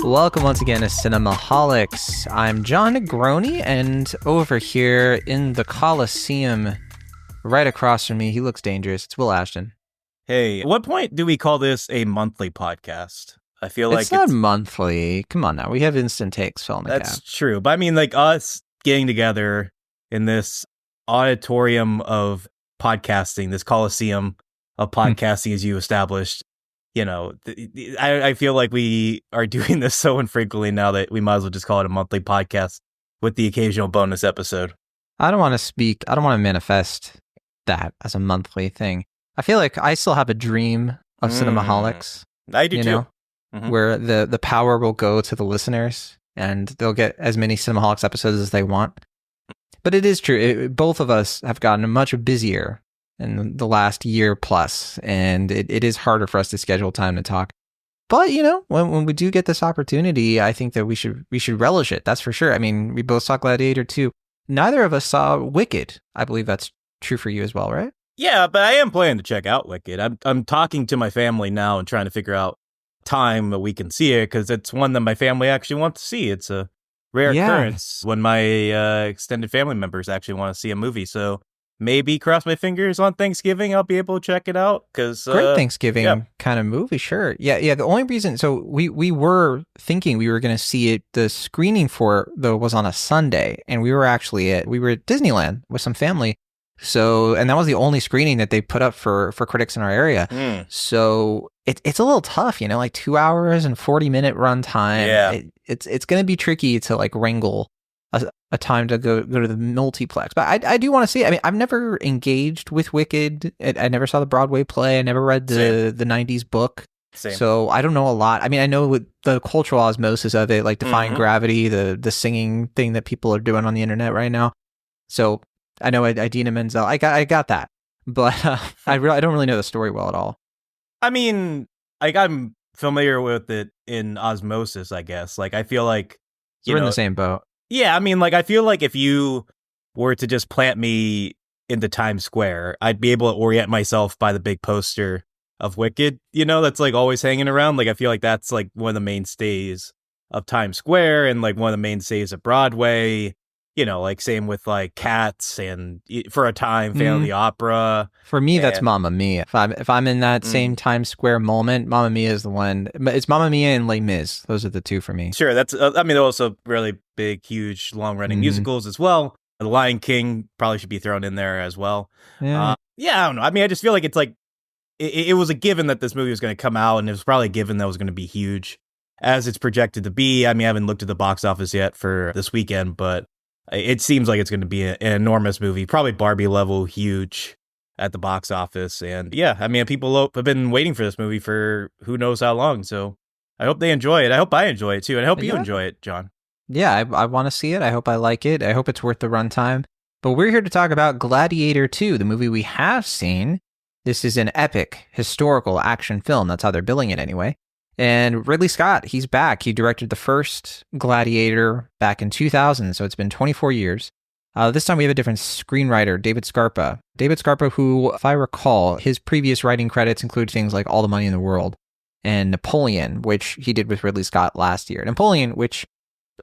Welcome once again to Cinemaholics. I'm John Negroni, and over here in the Coliseum, right across from me, he looks dangerous. It's Will Ashton. Hey, at what point do we call this a monthly podcast? I feel like it's not monthly. Come on now. We have Instant Takes Filmicap. That's true. But I mean, like us getting together in this auditorium of podcasting, this Coliseum of podcasting as you established, you know, I feel like we are doing this so infrequently now that we might as well just call it a monthly podcast with the occasional bonus episode. I don't want to manifest that as a monthly thing. I feel like I still have a dream of Cinemaholics. I do too. Where the power will go to the listeners and they'll get as many Cinemaholics episodes as they want. But it is true. Both of us have gotten much busier in the last year plus, and it is harder for us to schedule time to talk. But, you know, when we do get this opportunity, I think that we should relish it. That's for sure. I mean, we both saw Gladiator II. Neither of us saw Wicked. I believe that's true for you as well, right? Yeah, but I am planning to check out Wicked. I'm talking to my family now and trying to figure out time that we can see it, because it's one that my family actually wants to see. It's a rare occurrence when my extended family members actually want to see a movie. So maybe cross my fingers on Thanksgiving I'll be able to check it out. Because great Thanksgiving kind of movie, sure. Yeah. The only reason, so we were thinking we were going to see it. The screening for it, though, was on a Sunday, and we were at Disneyland with some family. So, and that was the only screening that they put up for critics in our area. So it's a little tough, you know, like 2 hours and 40-minute runtime. Yeah. It's going to be tricky to like wrangle a time to go to the multiplex. But I do want to see it. I mean, I've never engaged with Wicked. I never saw the Broadway play. I never read the 90s book. Same. So I don't know a lot. I mean, I know the cultural osmosis of it, like Defying Gravity, the singing thing that people are doing on the internet right now. So I know Idina Menzel. I got that, but I don't really know the story well at all. I mean, I'm familiar with it in osmosis, I guess. Like, I feel like we're in the same boat. Yeah, I mean, like, I feel like if you were to just plant me into Times Square, I'd be able to orient myself by the big poster of Wicked, you know, that's like always hanging around. Like, I feel like that's like one of the mainstays of Times Square and like one of the mainstays of Broadway. You know, like same with like Cats and for a time, Phantom of the Opera. For me, that's Mamma Mia. If I'm in that same Times Square moment, Mamma Mia is the one. It's Mamma Mia and Les Mis. Those are the two for me. Sure, that's. I mean, they're also really big, huge, long-running musicals as well. The Lion King probably should be thrown in there as well. Yeah, I don't know. I mean, I just feel like it's like it was a given that this movie was going to come out, and it was probably a given that it was going to be huge, as it's projected to be. I mean, I haven't looked at the box office yet for this weekend, but it seems like it's going to be an enormous movie, probably Barbie level huge at the box office. And yeah, I mean, people have been waiting for this movie for who knows how long. So I hope they enjoy it. I hope I enjoy it too. And I hope you enjoy it, John. Yeah, I want to see it. I hope I like it. I hope it's worth the runtime. But we're here to talk about Gladiator II, the movie we have seen. This is an epic historical action film. That's how they're billing it anyway. And Ridley Scott, he's back. He directed the first Gladiator back in 2000, so it's been 24 years. This time we have a different screenwriter, David Scarpa. David Scarpa, who, if I recall, his previous writing credits include things like All the Money in the World and Napoleon, which he did with Ridley Scott last year. Napoleon, which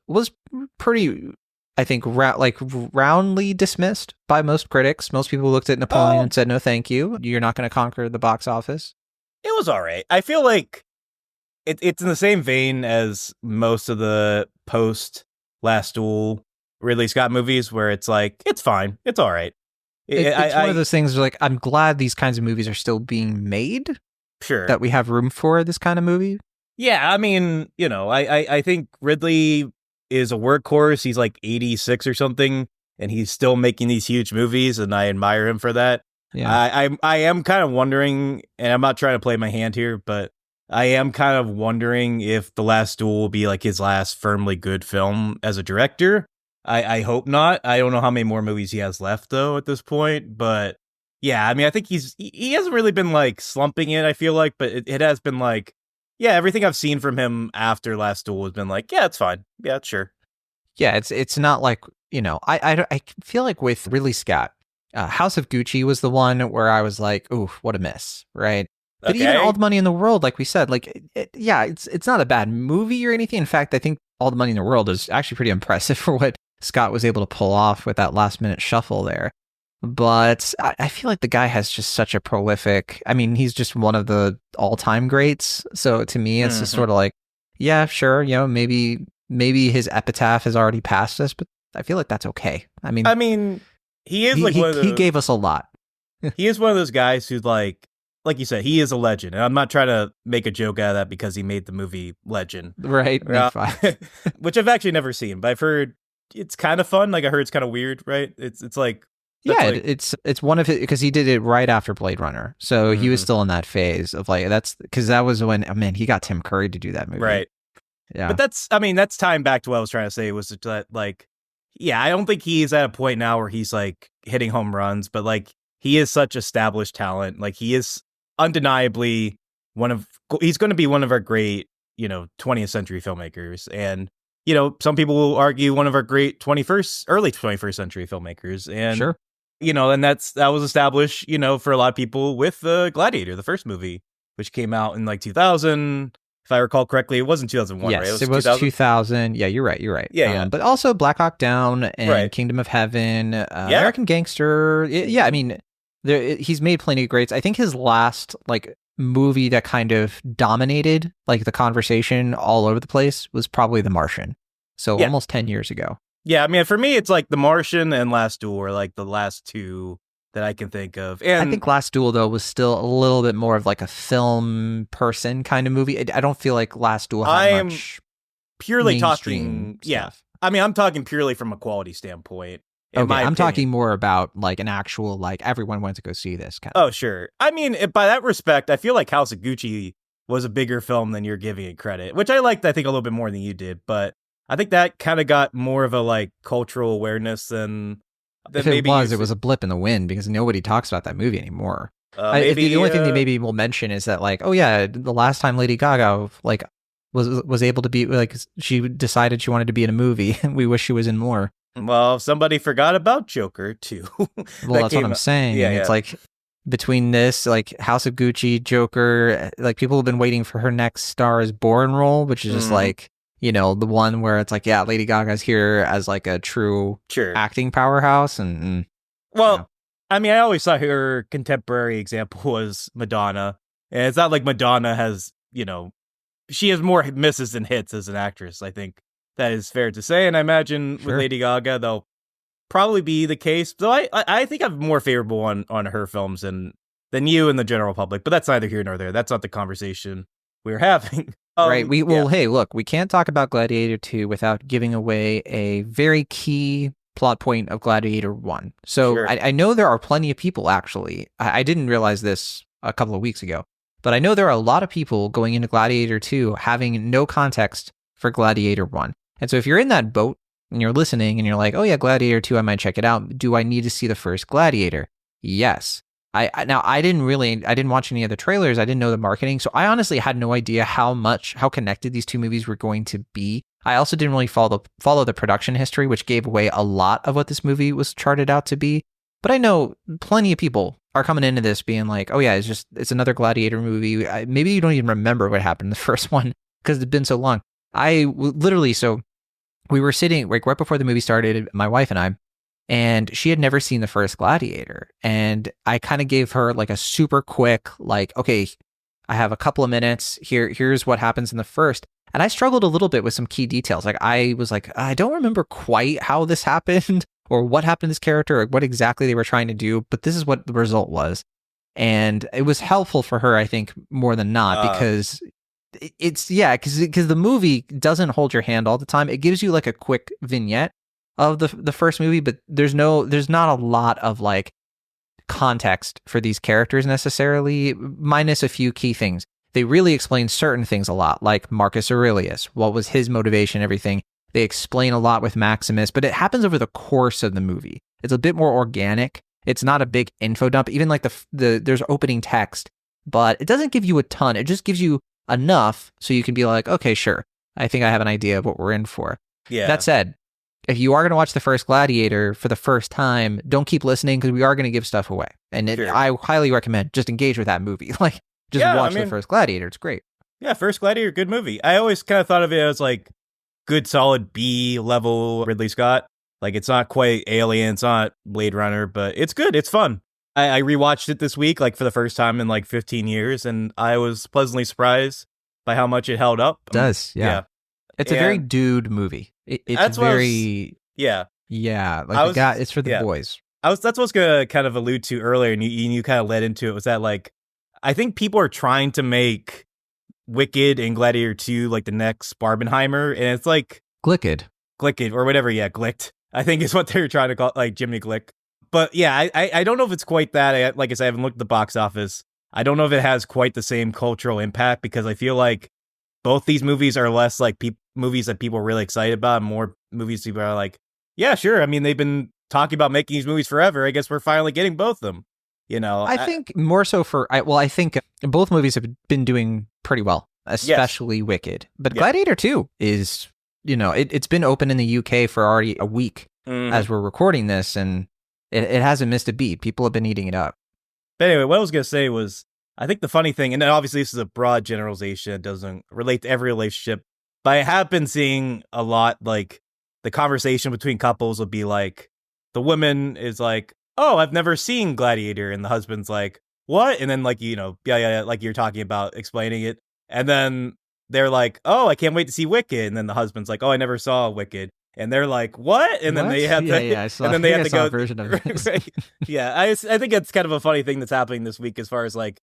was pretty, I think, roundly dismissed by most critics. Most people looked at Napoleon and said, no, thank you. You're not going to conquer the box office. It was all right. I feel like it's in the same vein as most of the post Last Duel Ridley Scott movies, where it's like, it's fine, it's all right. It's one of those things where, like, I'm glad these kinds of movies are still being made. Sure. That we have room for this kind of movie. Yeah, I mean, you know, I think Ridley is a workhorse. He's like 86 or something, and he's still making these huge movies, and I admire him for that. Yeah. I am kind of wondering, and I'm not trying to play my hand here, but I am kind of wondering if The Last Duel will be like his last firmly good film as a director. I hope not. I don't know how many more movies he has left though at this point, but yeah, I mean, I think he hasn't really been like slumping it, I feel like, but it has been like, yeah, everything I've seen from him after Last Duel has been like, yeah, it's fine. Yeah, sure. Yeah, it's not like, you know, I feel like with Ridley Scott, House of Gucci was the one where I was like, ooh, what a miss, right? But even All the Money in the World, like we said, like, it's not a bad movie or anything. In fact, I think All the Money in the World is actually pretty impressive for what Scott was able to pull off with that last minute shuffle there. But I feel like the guy has just such a prolific, I mean, he's just one of the all-time greats. So to me, it's just sort of like, yeah, sure, maybe his epitaph has already passed us, but I feel like that's okay. I mean, he is he gave us a lot. He is one of those guys who's like you said, he is a legend. And I'm not trying to make a joke out of that because he made the movie Legend. Right. Which I've actually never seen, but I've heard it's kind of fun. Like I heard it's kind of weird, right? It's like, it's one of his, because he did it right after Blade Runner. So he was still in that phase of like, that's because that was when, he got Tim Curry to do that movie. Right. Yeah. But that's tying back to what I was trying to say was that like, yeah, I don't think he's at a point now where he's like hitting home runs, but like he is such established talent. Like he is undeniably he's going to be one of our great, 20th century filmmakers. And, some people will argue one of our great early 21st century filmmakers. And, sure. And that was established, for a lot of people with Gladiator, the first movie, which came out in like 2000. If I recall correctly, it wasn't 2001, yes, right? It was 2000. Yeah, you're right. Yeah. But also Black Hawk Down and Kingdom of Heaven, American Gangster. Yeah, I mean, he's made plenty of greats. I think his last like movie that kind of dominated like the conversation all over the place was probably The Martian. So almost 10 years ago. Yeah, I mean, for me, it's like The Martian and Last Duel are like the last two that I can think of. And I think Last Duel, though, was still a little bit more of like a film person kind of movie. I don't feel like Last Duel had much purely talking stuff. Yeah, I mean, I'm talking purely from a quality standpoint. Okay, I'm talking more about like an actual, like everyone went to go see this kind of. Oh, sure. I mean, by that respect, I feel like House of Gucci was a bigger film than you're giving it credit, which I liked, I think, a little bit more than you did. But I think that kind of got more of a like cultural awareness than if it was a blip in the wind because nobody talks about that movie anymore. The only thing they maybe will mention is that like, oh yeah, the last time Lady Gaga like was able to be like, she decided she wanted to be in a movie. We wish she was in more. Well, somebody forgot about Joker too. Well, that's what I'm saying. Yeah, it's like between this, like House of Gucci, Joker, like people have been waiting for her next Star is Born role, which is just like, the one where it's like, yeah, Lady Gaga's here as like a true acting powerhouse. And I mean, I always thought her contemporary example was Madonna. And it's not like Madonna has, she has more misses than hits as an actress. I think that is fair to say. And I imagine with Lady Gaga, they'll probably be the case. So I think I'm more favorable on her films than you and the general public. But that's neither here nor there. That's not the conversation we're having. Right. Hey, look, we can't talk about Gladiator 2 without giving away a very key plot point of Gladiator 1. So I know there are plenty of people, actually. I didn't realize this a couple of weeks ago, but I know there are a lot of people going into Gladiator 2 having no context for Gladiator 1. And so if you're in that boat and you're listening and you're like, oh yeah, Gladiator 2, I might check it out. Do I need to see the first Gladiator? Yes. I didn't watch any of the trailers. I didn't know the marketing. So I honestly had no idea how connected these two movies were going to be. I also didn't really follow the production history, which gave away a lot of what this movie was charted out to be. But I know plenty of people are coming into this being like, oh yeah, it's another Gladiator movie. Maybe you don't even remember what happened in the first one because it's been so long. So we were sitting like right before the movie started, my wife and I, and she had never seen the first Gladiator. And I kind of gave her like a super quick, like, okay, I have a couple of minutes. Here's what happens in the first. And I struggled a little bit with some key details. Like I was like, I don't remember quite how this happened or what happened to this character or what exactly they were trying to do, but this is what the result was. And it was helpful for her, I think, more than not, because because the movie doesn't hold your hand all the time. It gives you like a quick vignette of the first movie, but there's not a lot of like context for these characters necessarily, minus a few key things. They really explain certain things a lot, like Marcus Aurelius, what was his motivation, everything. They explain a lot with Maximus, but it happens over the course of the movie. It's a bit more organic. It's not a big info dump. Even like there's opening text, but it doesn't give you a ton. It just gives you enough so you can be like, okay, sure, I think I have an idea of what we're in for. Yeah. That said, if you are going to watch the first Gladiator for the first time, don't keep listening because we are going to give stuff away. And I highly recommend just engage with that movie. Like, Just watch the first Gladiator. It's great. Yeah, first Gladiator, good movie. I always kind of thought of it as like good, solid B level Ridley Scott. Like it's not quite Alien, it's not Blade Runner, but it's good. It's fun. I rewatched it this week, like for the first time in like 15 years, and I was pleasantly surprised by how much it held up. It does, yeah. It's a very dude movie. It's very yeah. Like it's for the boys. That's what I was gonna kind of allude to earlier, and you kind of led into it. Was that like I think people are trying to make Wicked and Gladiator 2 like the next Barbenheimer, and it's like Glicked or whatever. Yeah, Glicked. I think is what they're trying to call it, like Jimmy Glick. But yeah, I don't know if it's quite that. Like I said, I haven't looked at the box office. I don't know if it has quite the same cultural impact because I feel like both these movies are less like movies that people are really excited about, and more movies people are like, yeah, sure. I mean, they've been talking about making these movies forever. I guess we're finally getting both of them. You know, I think more so I think both movies have been doing pretty well, especially Wicked. But Gladiator 2 is, it's been open in the UK for already a week as we're recording this, and it hasn't missed a beat. People have been eating it up. But anyway, what I was going to say was, I think the funny thing, and obviously this is a broad generalization, it doesn't relate to every relationship, but I have been seeing a lot, like, the conversation between couples will be like, the woman is like, oh, I've never seen Gladiator, and the husband's like, what? And then, like, like you're talking about explaining it, and then they're like, oh, I can't wait to see Wicked, and then the husband's like, oh, I never saw Wicked. And they're like, what? And then they have to, I saw, and then they have to go. A version of this. Right. Yeah, I think it's kind of a funny thing that's happening this week, as far as like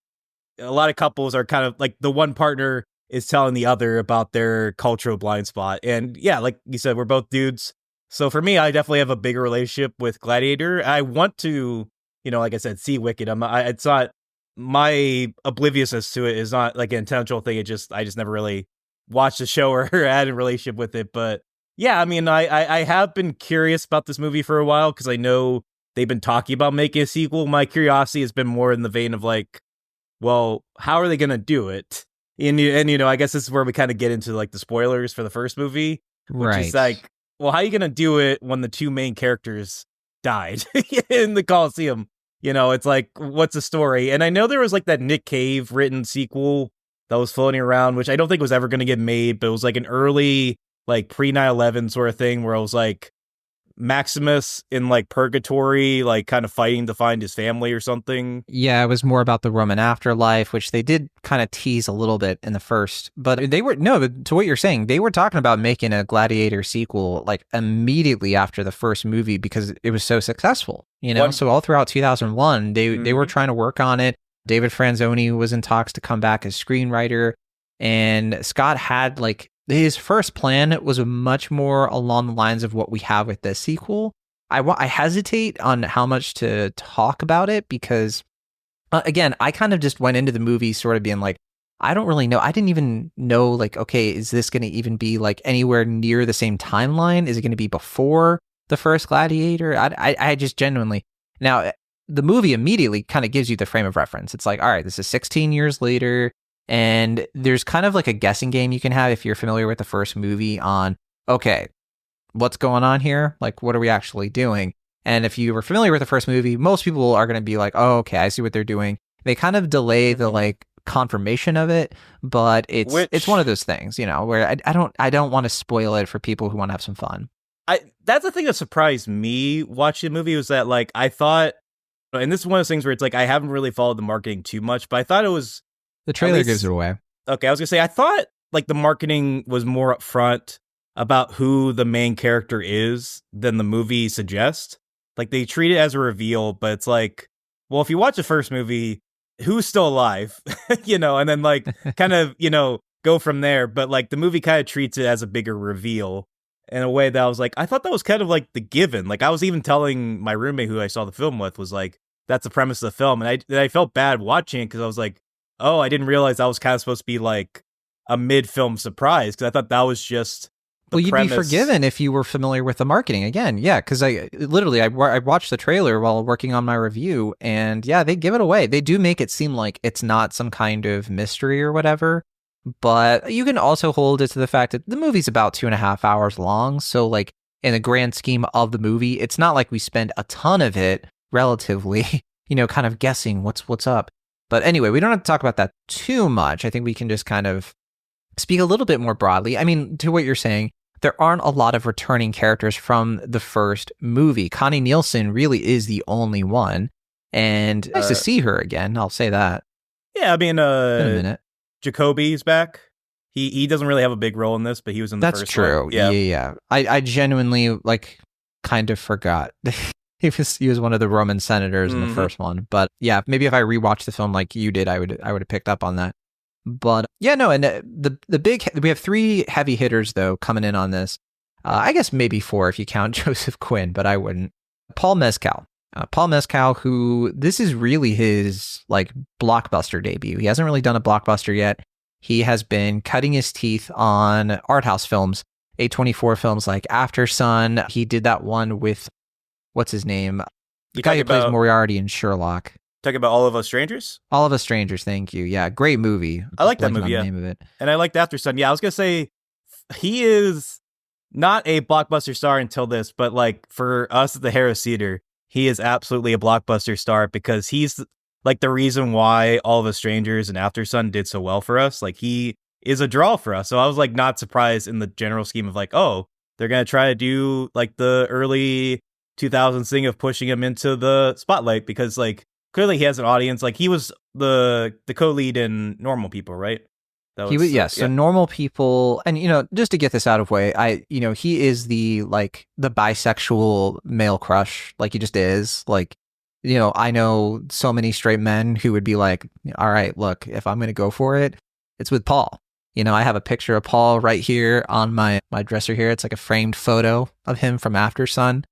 a lot of couples are kind of like the one partner is telling the other about their cultural blind spot. And yeah, like you said, we're both dudes. So for me, I definitely have a bigger relationship with Gladiator. I want to, like I said, see Wicked. It's not, my obliviousness to it is not like an intentional thing. I just never really watched the show or had a relationship with it. But yeah, I mean, I have been curious about this movie for a while because I know they've been talking about making a sequel. My curiosity has been more in the vein of like, well, how are they going to do it? And I guess this is where we kind of get into like the spoilers for the first movie, which is like, well, how are you going to do it when the two main characters died in the Coliseum? It's like, what's the story? And I know there was like that Nick Cave written sequel that was floating around, which I don't think was ever going to get made, but it was like an early, like pre 9/11 sort of thing where I was like Maximus in like purgatory, like kind of fighting to find his family or something. Yeah, it was more about the Roman afterlife, which they did kind of tease a little bit in the first. But to what you're saying, they were talking about making a Gladiator sequel like immediately after the first movie because it was so successful. So all throughout 2001, they were trying to work on it. David Franzoni was in talks to come back as screenwriter, and Scott had like his first plan was much more along the lines of what we have with this sequel. I hesitate on how much to talk about it because, again, I kind of just went into the movie sort of being like, I don't really know. I didn't even know, like, okay, is this going to even be like anywhere near the same timeline? Is it going to be before the first Gladiator? I just genuinely... Now, the movie immediately kind of gives you the frame of reference. It's like, all right, this is 16 years later. And there's kind of like a guessing game you can have if you're familiar with the first movie on, okay, what's going on here? Like, what are we actually doing? And if you were familiar with the first movie, most people are going to be like, oh, okay, I see what they're doing. They kind of delay the like confirmation of it, but it's one of those things, where I don't want to spoil it for people who want to have some fun. That's the thing that surprised me watching the movie was that like I thought, and this is one of those things where it's like I haven't really followed the marketing too much, but I thought it was. The trailer gives it away. Okay, I was going to say, I thought like the marketing was more upfront about who the main character is than the movie suggests. Like they treat it as a reveal, but it's like, well, if you watch the first movie, who's still alive? And then like kind of, go from there. But like the movie kind of treats it as a bigger reveal in a way that I was like, I thought that was kind of like the given. Like I was even telling my roommate who I saw the film with was like, that's the premise of the film. And I felt bad watching it because I was like, oh, I didn't realize that was kind of supposed to be like a mid-film surprise because I thought that was just the you'd premise. Be forgiven if you were familiar with the marketing. Again, yeah, because I watched the trailer while working on my review, and yeah, they give it away. They do make it seem like it's not some kind of mystery or whatever, but you can also hold it to the fact that the movie's about 2.5 hours long, so like in the grand scheme of the movie, it's not like we spend a ton of it relatively, kind of guessing what's up. But anyway, we don't have to talk about that too much. I think we can just kind of speak a little bit more broadly. I mean, to what you're saying, there aren't a lot of returning characters from the first movie. Connie Nielsen really is the only one. And nice to see her again. I'll say that. Yeah, I mean, been a minute. Jacobi's back. He doesn't really have a big role in this, but he was in the first one. That's true. Yeah. I genuinely kind of forgot. He was one of the Roman senators in the first one. But yeah, maybe if I rewatched the film like you did, I would have picked up on that. But yeah, no, and we have 3 heavy hitters though coming in on this. I guess maybe 4 if you count Joseph Quinn, but I wouldn't. Paul Mescal. Paul Mescal, who this is really his blockbuster debut. He hasn't really done a blockbuster yet. He has been cutting his teeth on art house films, A24 films like After Sun. He did that one with, what's his name? The guy who plays Moriarty in Sherlock. Talking about All of Us Strangers? All of Us Strangers, thank you. Yeah, great movie. I like that movie, yeah. The name of it. And I liked After Sun. Yeah, I was going to say, he is not a blockbuster star until this, but for us at the Harris Theater, he is absolutely a blockbuster star because he's the reason why All of Us Strangers and After Sun did so well for us. He is a draw for us. So I was not surprised in the general scheme of oh, they're going to try to do the early 2000s thing of pushing him into the spotlight because clearly he has an audience. He was the co-lead in Normal People, right? He was, yes. Yeah. So Normal People, and just to get this out of way, he is the bisexual male crush. He just is. I know so many straight men who would be all right, look, if I'm going to go for it, it's with Paul. I have a picture of Paul right here on my dresser here. It's a framed photo of him from After Sun.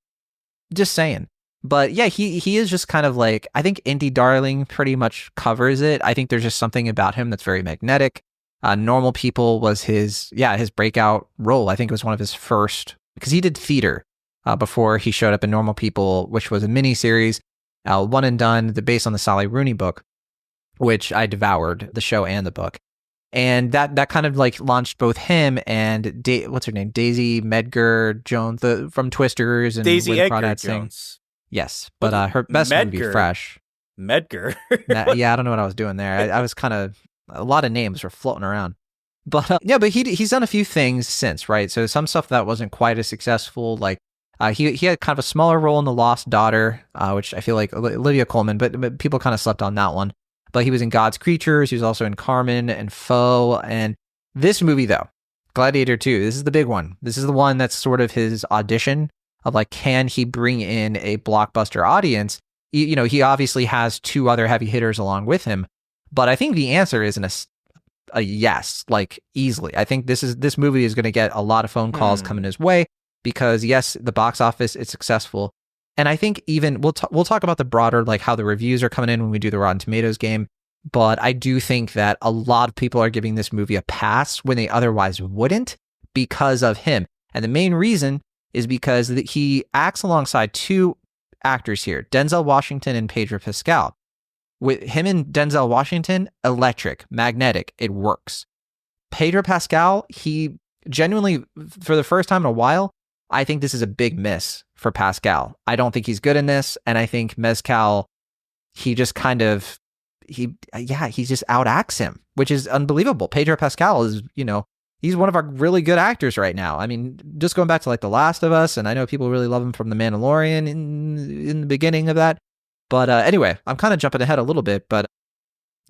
Just saying. But yeah, he is just kind of I think Indie Darling pretty much covers it. I think there's just something about him that's very magnetic. Normal People was his breakout role. I think it was one of his first, because he did theater before he showed up in Normal People, which was a miniseries, one and done, based on the Sally Rooney book, which I devoured, the show and the book. And that kind of launched both him and what's her name, Daisy Medgar Jones, from Twisters and Daisy Edgar Jones. Yes, but her best would be Fresh. Medgar. Yeah, I don't know what I was doing there. I was kind of, a lot of names were floating around. But yeah, but he's done a few things since, right? So some stuff that wasn't quite as successful, he had kind of a smaller role in The Lost Daughter, which I feel like Olivia Colman, but people kind of slept on that one. But he was in God's Creatures. He was also in Carmen and Foe. And this movie, though, Gladiator II, this is the big one. This is the one that's sort of his audition of can he bring in a blockbuster audience? He obviously has 2 other heavy hitters along with him. But I think the answer is a yes, easily. I think this movie is going to get a lot of phone calls coming his way because yes, the box office is successful. And I think even we'll talk about the broader, how the reviews are coming in when we do the Rotten Tomatoes game. But I do think that a lot of people are giving this movie a pass when they otherwise wouldn't because of him. And the main reason is because he acts alongside 2 actors here, Denzel Washington and Pedro Pascal. With him and Denzel Washington, electric, magnetic, it works. Pedro Pascal, he genuinely, for the first time in a while, I think this is a big miss for Pascal. I don't think he's good in this, and I think Mescal, he just kind of, he just outacts him, which is unbelievable. Pedro Pascal is, he's one of our really good actors right now. I mean, just going back to The Last of Us, and I know people really love him from The Mandalorian in the beginning of that. But anyway, I'm kind of jumping ahead a little bit, but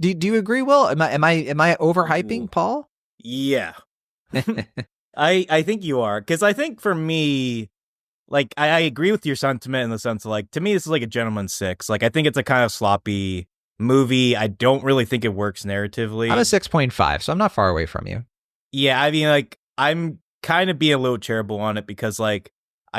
do you agree, Will? Am I overhyping Paul? Yeah. I think you are, because I think for me, I agree with your sentiment in the sense of to me this is a gentleman's 6. I think it's a kind of sloppy movie. I don't really think it works narratively. I'm a 6.5, so I'm not far away from you. Yeah, I mean, I'm kind of being a little charitable on it because I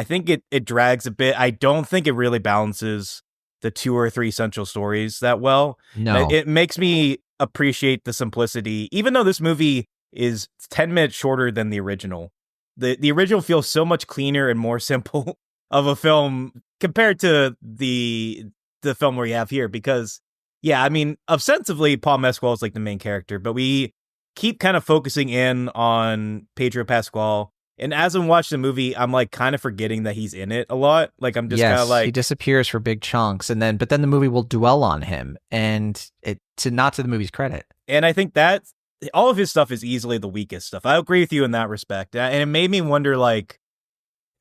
think it drags a bit. I don't think it really balances the 2 or 3 central stories that well. No. It makes me appreciate the simplicity, even though this movie is 10 minutes shorter than the original. The original feels so much cleaner and more simple of a film compared to the film we have here because, yeah, I mean, ostensibly, Paul Mescal is the main character, but we keep kind of focusing in on Pedro Pascal. And as I'm watching the movie, I'm kind of forgetting that he's in it a lot. I'm just kind of he disappears for big chunks, but then the movie will dwell on him, and not to the movie's credit. And I think that all of his stuff is easily the weakest stuff. I agree with you in that respect. And it made me wonder, like,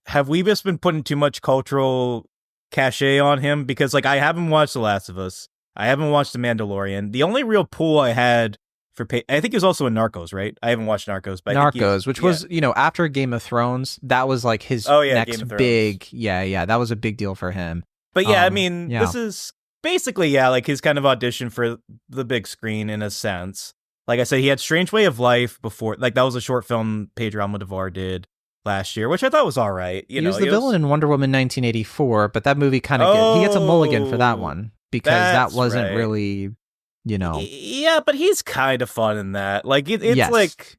have we just been putting too much cultural cachet on him? Because, like, I haven't watched The Last of Us. I haven't watched The Mandalorian. The only real pull I had for I think he was also in Narcos, right? I haven't watched Narcos, but Narcos, which was, after Game of Thrones, that was like his next big, that was a big deal for him. But I mean, this is basically, like his kind of audition for the big screen in a sense. Like I said, he had Strange Way of Life before, like that was a short film Pedro Almodovar did last year, which I thought was all right. He was the villain in Wonder Woman 1984, but that movie kind of he gets a mulligan for that one because that wasn't really, Yeah, but he's kind of fun in that. Like it's like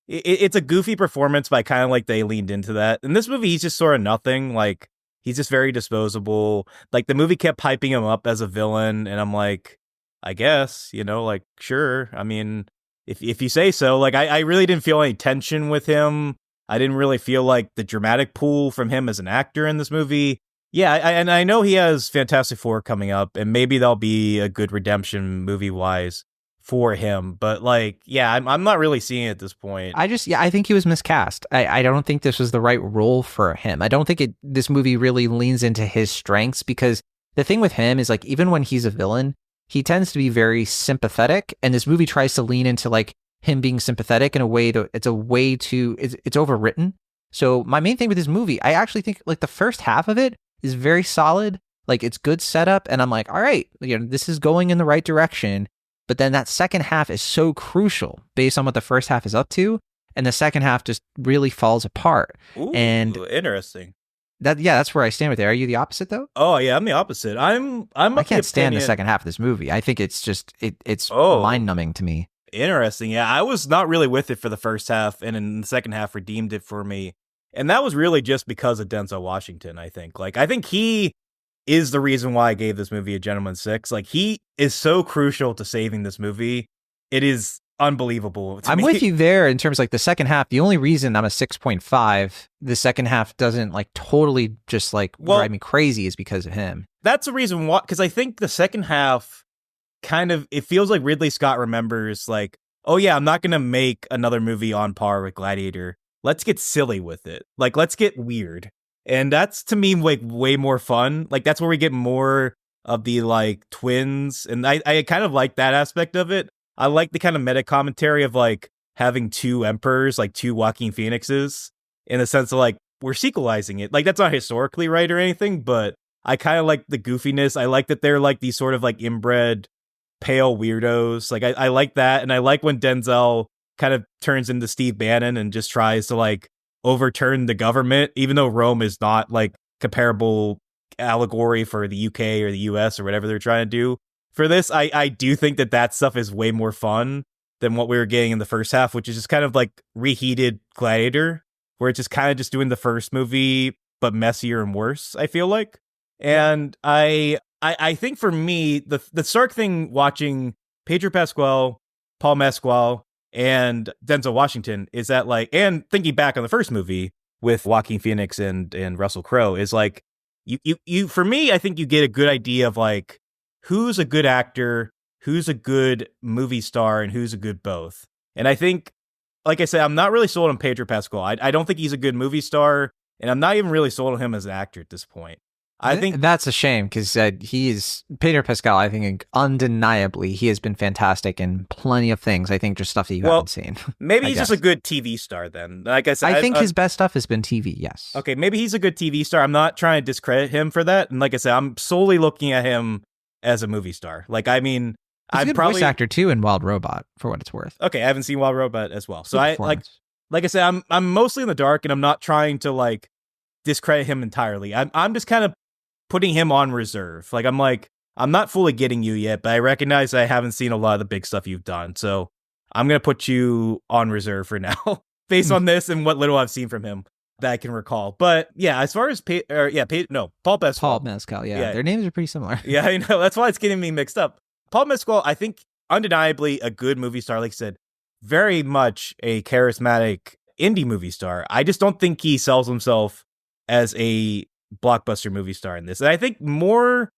it's a goofy performance, but I kind of like they leaned into that. In this movie, he's just sort of nothing. Like he's just very disposable. Like the movie kept hyping him up as a villain, and I'm like, I guess, like sure. I mean, if you say so. Like I really didn't feel any tension with him. I didn't really feel like the dramatic pull from him as an actor in this movie. Yeah, and I know he has Fantastic Four coming up, and maybe that'll be a good redemption movie-wise for him. But, like, I'm not really seeing it at this point. I think he was miscast. I don't think this was the right role for him. I don't think this movie really leans into his strengths, because the thing with him is, like, even when he's a villain, he tends to be very sympathetic, and this movie tries to lean into, like, him being sympathetic in a way it's overwritten. So my main thing with this movie, I actually think, like, the first half of it is very solid. Like, it's good setup, and I'm like, all right, this is going in the right direction. But then that second half is so crucial based on what the first half is up to, and the second half just really falls apart. Ooh, and interesting. That's where I stand with it. Are you the opposite though? Oh yeah, I'm the opposite. I can't stand the second half of this movie. I think it's just it's mind numbing to me. Interesting. Yeah, I was not really with it for the first half, and in the second half redeemed it for me. And that was really just because of Denzel Washington, I think. Like, I think he is the reason why I gave this movie a Gentleman 6. Like, he is so crucial to saving this movie. It is unbelievable to me. With you there in terms of, like, the second half. The only reason I'm a 6.5, the second half doesn't, like, totally just, like, drive me crazy is because of him. That's the reason why, because I think the second half kind of, it feels like Ridley Scott remembers, like, oh yeah, I'm not going to make another movie on par with Gladiator. Let's get silly with it. Like, let's get weird. And that's, to me, like, way more fun. Like, that's where we get more of the, like, twins. And I kind of like that aspect of it. I like the kind of meta commentary of, like, having two emperors, like, two Joaquin Phoenixes, in the sense of, like, we're sequelizing it. Like, that's not historically right or anything, but I kind of like the goofiness. I like that they're, like, these sort of, like, inbred, pale weirdos. Like, I like that. And I like when Denzel kind of turns into Steve Bannon and just tries to, like, overturn the government, even though Rome is not, like, comparable allegory for the UK or the US or whatever they're trying to do. For this, I do think that stuff is way more fun than what we were getting in the first half, which is just kind of like reheated Gladiator, where it's just kind of just doing the first movie, but messier and worse, I feel like. And I think for me, the stark thing watching Pedro Pascal, Paul Mescal, and Denzel Washington is that, like, and thinking back on the first movie with Joaquin Phoenix and Russell Crowe, is like, you for me, I think you get a good idea of, like, who's a good actor, who's a good movie star, and who's a good both. And I think, like I said, I'm not really sold on Pedro Pascal. I don't think he's a good movie star, and I'm not even really sold on him as an actor at this point. I think that's a shame, because he is Pedro Pascal. I think undeniably he has been fantastic in plenty of things. I think just stuff that you haven't seen. Maybe he's just a good TV star then. Like I said, I think his best stuff has been TV. Yes. Okay, maybe he's a good TV star. I'm not trying to discredit him for that. And like I said, I'm solely looking at him as a movie star. Like, I mean, he's a good voice actor too in Wild Robot, for what it's worth. Okay, I haven't seen Wild Robot as well. So I like I said, I'm mostly in the dark, and I'm not trying to, like, discredit him entirely. I'm just kind of putting him on reserve. Like, I'm not fully getting you yet, but I recognize I haven't seen a lot of the big stuff you've done. So I'm going to put you on reserve for now based on this and what little I've seen from him that I can recall. But yeah, as far as Paul Mescal. Yeah, their names are pretty similar. Yeah, I know. That's why it's getting me mixed up. Paul Mescal, I think, undeniably a good movie star. Like I said, very much a charismatic indie movie star. I just don't think he sells himself as a blockbuster movie star in this. And I think more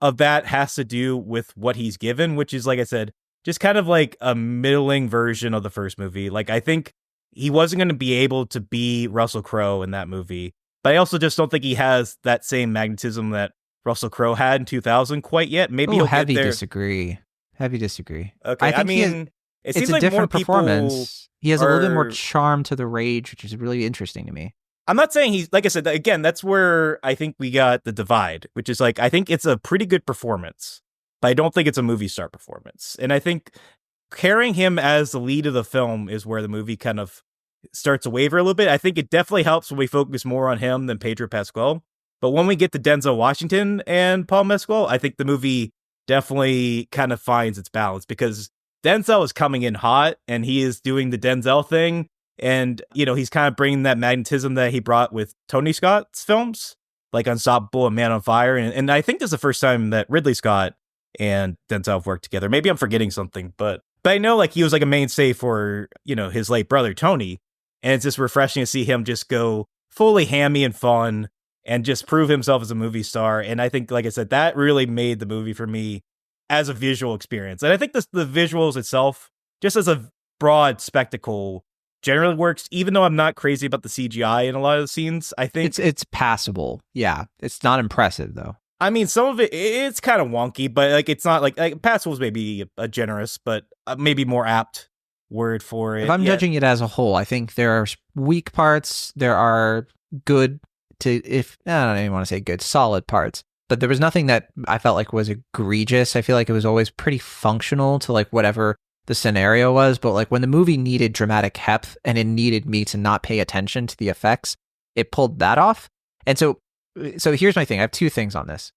of that has to do with what he's given, which is, like I said, just kind of like a middling version of the first movie. Like, I think he wasn't going to be able to be Russell Crowe in that movie, but I also just don't think he has that same magnetism that Russell Crowe had in 2000 quite yet. Maybe he'll heavy get there. disagree. Heavy disagree. Okay, I mean, it seems it's a like different more performance. He has a little bit more are- charm to the rage, which is really interesting to me. I'm not saying he's, like I said, again, that's where I think we got the divide, which is like, I think it's a pretty good performance, but I don't think it's a movie star performance. And I think carrying him as the lead of the film is where the movie kind of starts to waver a little bit. I think it definitely helps when we focus more on him than Pedro Pascal. But when we get to Denzel Washington and Paul Mescal, I think the movie definitely kind of finds its balance, because Denzel is coming in hot and he is doing the Denzel thing. And, you know, he's kind of bringing that magnetism that he brought with Tony Scott's films, like Unstoppable and Man on Fire. And I think this is the first time that Ridley Scott and Denzel have worked together. Maybe I'm forgetting something, but I know like he was like a mainstay for, you know, his late brother, Tony. And it's just refreshing to see him just go fully hammy and fun and just prove himself as a movie star. And I think, like I said, that really made the movie for me as a visual experience. And I think the visuals itself, just as a broad spectacle, generally works, even though I'm not crazy about the CGI in a lot of the scenes. I think it's passable. Yeah. It's not impressive though. I mean, some of it's kind of wonky, but like it's not like passable is maybe a generous, but maybe more apt word for it. If I'm judging it as a whole, I think there are weak parts, there are good to, if I don't even want to say good, solid parts, but there was nothing that I felt like was egregious. I feel like it was always pretty functional to like whatever the scenario was, but like when the movie needed dramatic heft and it needed me to not pay attention to the effects, it pulled that off. And so here's my thing. I have two things on this.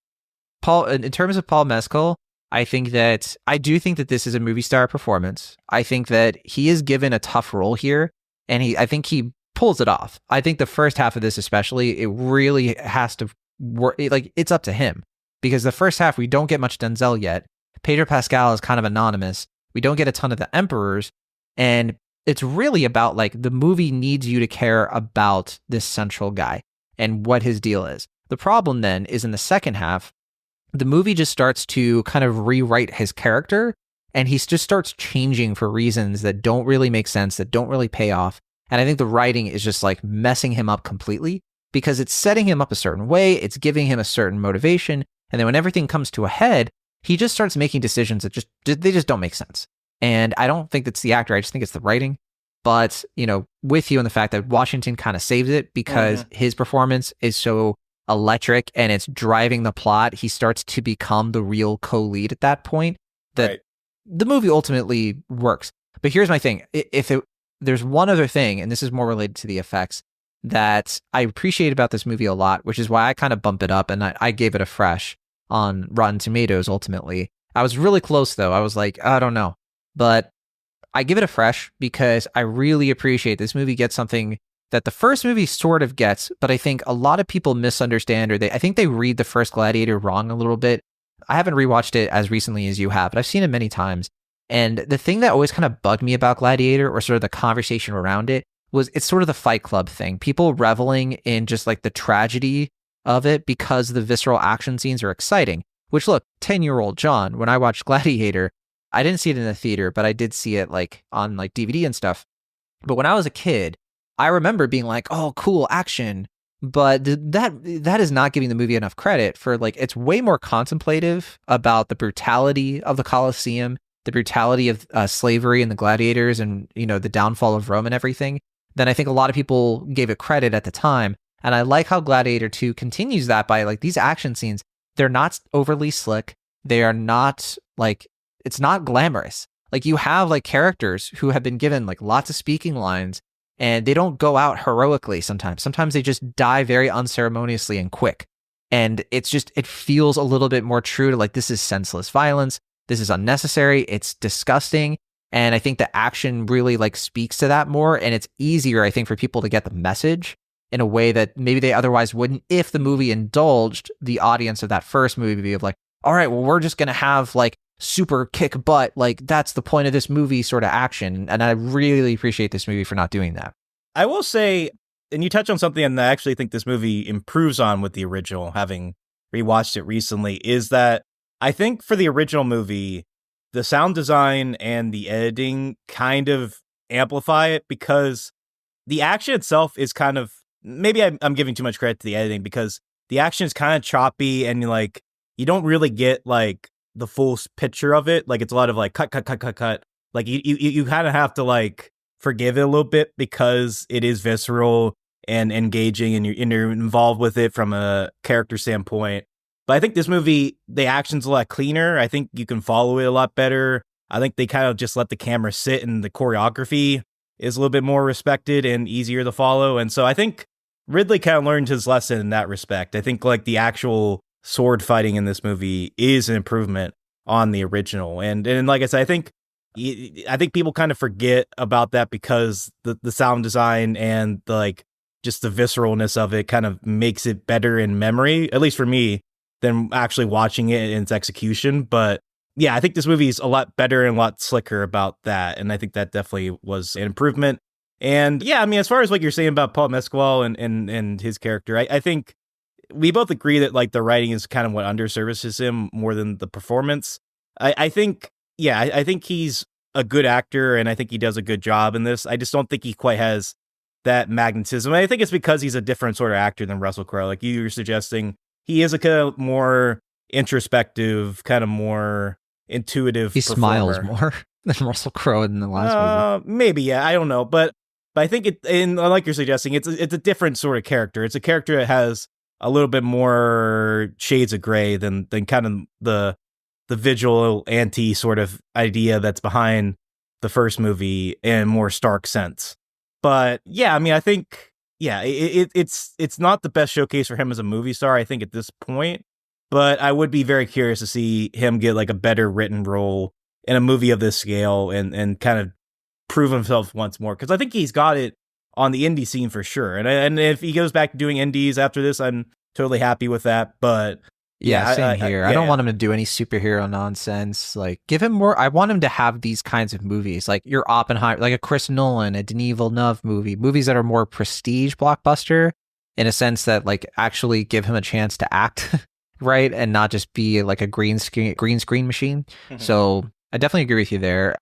Paul, in terms of Paul Mescal, I do think that this is a movie star performance. I think that he is given a tough role here, and I think he pulls it off. I think the first half of this especially, it really has to work. Like, it's up to him, because the first half, we don't get much Denzel yet. Pedro Pascal is kind of anonymous. We don't get a ton of the emperors, and it's really about like the movie needs you to care about this central guy and what his deal is. The problem then is in the second half, the movie just starts to kind of rewrite his character, and he just starts changing for reasons that don't really make sense, that don't really pay off. And I think the writing is just like messing him up completely, because it's setting him up a certain way, it's giving him a certain motivation, and then when everything comes to a head, he just starts making decisions that they just don't make sense. And I don't think that's the actor, I just think it's the writing. But, you know, with you on the fact that Washington kind of saves it because his performance is so electric and it's driving the plot. He starts to become the real co-lead at that point, that the movie ultimately works. But here's my thing. There's one other thing, and this is more related to the effects, that I appreciate about this movie a lot, which is why I kind of bump it up and I gave it a fresh on Rotten Tomatoes ultimately. I was really close though. I was like, I don't know. But I give it a fresh because I really appreciate this movie gets something that the first movie sort of gets, but I think a lot of people misunderstand, or I think they read the first Gladiator wrong a little bit. I haven't rewatched it as recently as you have, but I've seen it many times. And the thing that always kind of bugged me about Gladiator, or sort of the conversation around it, was it's sort of the Fight Club thing. People reveling in just like the tragedy of it because the visceral action scenes are exciting. Which, look, 10-year-old John, when I watched Gladiator, I didn't see it in the theater, but I did see it like on like DVD and stuff. But when I was a kid, I remember being like, oh, cool action. But that is not giving the movie enough credit for, like, it's way more contemplative about the brutality of the Colosseum, the brutality of slavery and the gladiators, and, you know, the downfall of Rome and everything, than I think a lot of people gave it credit at the time. And I like how Gladiator II continues that by, like, these action scenes, they're not overly slick. They are not like, it's not glamorous. Like, you have like characters who have been given like lots of speaking lines, and they don't go out heroically sometimes. Sometimes they just die very unceremoniously and quick. And it's just, it feels a little bit more true to like, this is senseless violence. This is unnecessary. It's disgusting. And I think the action really like speaks to that more. And it's easier, I think, for people to get the message in a way that maybe they otherwise wouldn't if the movie indulged the audience of that first movie of like, all right, well, we're just going to have like super kick butt, like that's the point of this movie sort of action. And I really appreciate this movie for not doing that. I will say, and you touch on something and I actually think this movie improves on with the original, having rewatched it recently, is that I think for the original movie, the sound design and the editing kind of amplify it, because the action itself is kind of, maybe I'm giving too much credit to the editing, because the action is kind of choppy and like you don't really get like the full picture of it. Like it's a lot of like cut. Like you kind of have to like forgive it a little bit because it is visceral and engaging, and you're involved with it from a character standpoint. But I think this movie, the action's a lot cleaner. I think you can follow it a lot better. I think they kind of just let the camera sit, and the choreography is a little bit more respected and easier to follow. And so I think Ridley kind of learned his lesson in that respect. I think like the actual sword fighting in this movie is an improvement on the original. And like I said, I think people kind of forget about that because the sound design and like just the visceralness of it kind of makes it better in memory, at least for me, than actually watching it in its execution. But yeah, I think this movie is a lot better and a lot slicker about that. And I think that definitely was an improvement. And yeah, I mean, as far as like you're saying about Paul Mescal and his character, I think we both agree that like the writing is kind of what underservices him more than the performance. I think he's a good actor, and I think he does a good job in this. I just don't think he quite has that magnetism. I think it's because he's a different sort of actor than Russell Crowe. Like you were suggesting, he is a kind of more introspective, kind of more intuitive He performer. Smiles more than Russell Crowe in the last movie. Maybe, yeah, I don't know. But I think like you're suggesting, it's a different sort of character. It's a character that has a little bit more shades of gray than kind of the vigilante sort of idea that's behind the first movie in a more stark sense. But yeah, I mean, I think, yeah, it's not the best showcase for him as a movie star, I think, at this point. But I would be very curious to see him get like a better written role in a movie of this scale and kind of prove himself once more. Because I think he's got it on the indie scene for sure. And if he goes back to doing indies after this, I'm totally happy with that. But yeah, same here. I don't want him to do any superhero nonsense. Like, give him more. I want him to have these kinds of movies, like your Oppenheimer, like a Chris Nolan, a Denis Villeneuve movies that are more prestige blockbuster in a sense that like actually give him a chance to act, right, and not just be like a green screen machine. Mm-hmm. So I definitely agree with you there.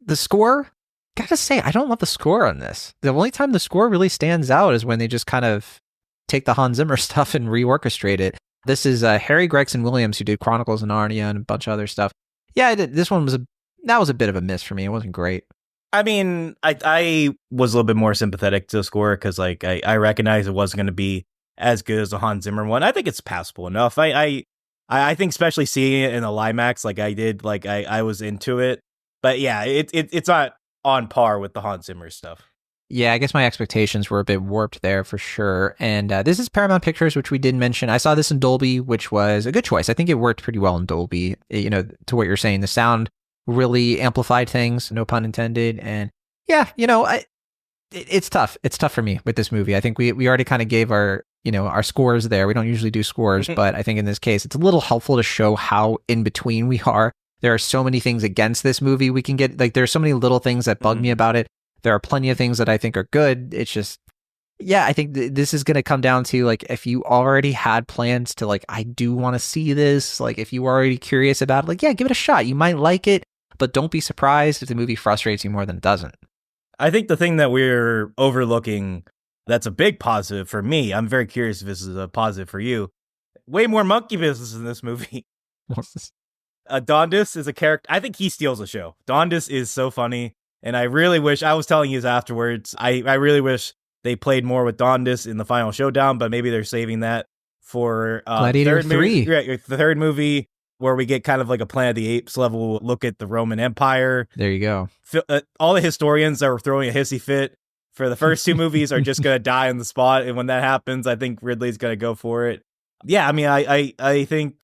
The score, gotta say, I don't love the score on this. The only time the score really stands out is when they just kind of take the Hans Zimmer stuff and reorchestrate it. This is Harry Gregson Williams, who did Chronicles of Narnia and a bunch of other stuff. Yeah, this one was a bit of a miss for me. It wasn't great. I mean, I was a little bit more sympathetic to the score because like I recognize it wasn't going to be as good as the Hans Zimmer one. I think it's passable enough. I think especially seeing it in the Limax like I did, like I was into it. But yeah, it's not on par with the Hans Zimmer stuff. Yeah, I guess my expectations were a bit warped there for sure. And this is Paramount Pictures, which we did mention. I saw this in Dolby, which was a good choice. I think it worked pretty well in Dolby. You know, to what you're saying, the sound really amplified things, no pun intended. And yeah, you know, it's tough. It's tough for me with this movie. I think we already kind of gave our scores there. We don't usually do scores, but I think in this case, it's a little helpful to show how in between we are. There are so many things against this movie we can get. Like, there's so many little things that bug me about it. There are plenty of things that I think are good. It's just, yeah, I think this is going to come down to, like, if you already had plans to, like, I do want to see this, like, if you were already curious about it, like, yeah, give it a shot. You might like it, but don't be surprised if the movie frustrates you more than it doesn't. I think the thing that we're overlooking that's a big positive for me, I'm very curious if this is a positive for you, way more monkey business in this movie. What's this? Dondas is a character. I think he steals the show. Dondas is so funny. And I really wish, I was telling you afterwards, I really wish they played more with Dondas in the final showdown, but maybe they're saving that for Gladiator 3. The third movie, where we get kind of like a Planet of the Apes level look at the Roman Empire. There you go. All the historians that were throwing a hissy fit for the first two movies are just going to die on the spot. And when that happens, I think Ridley's going to go for it. Yeah, I mean, I think